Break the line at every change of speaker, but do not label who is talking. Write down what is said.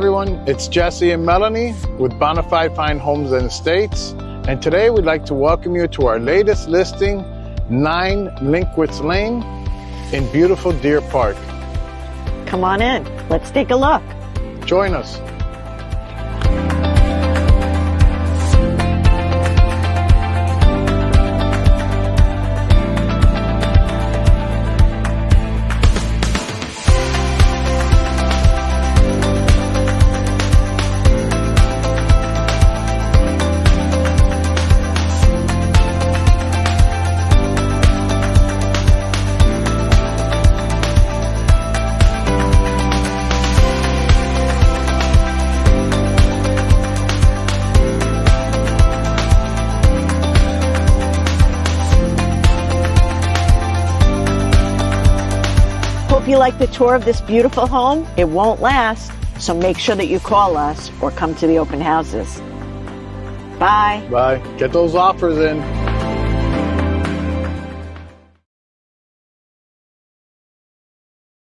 everyone, it's Jesse and Melanie with Bonafide Fine Homes and Estates, and today we'd like to welcome you to our latest listing, 9 Lindquist Lane in beautiful Deer Park.
Come on in, let's take a look.
Join us.
Hope you like the tour of this beautiful home. It won't last, so make sure that you call us or come to the open houses. Bye.
Bye. Get those offers in.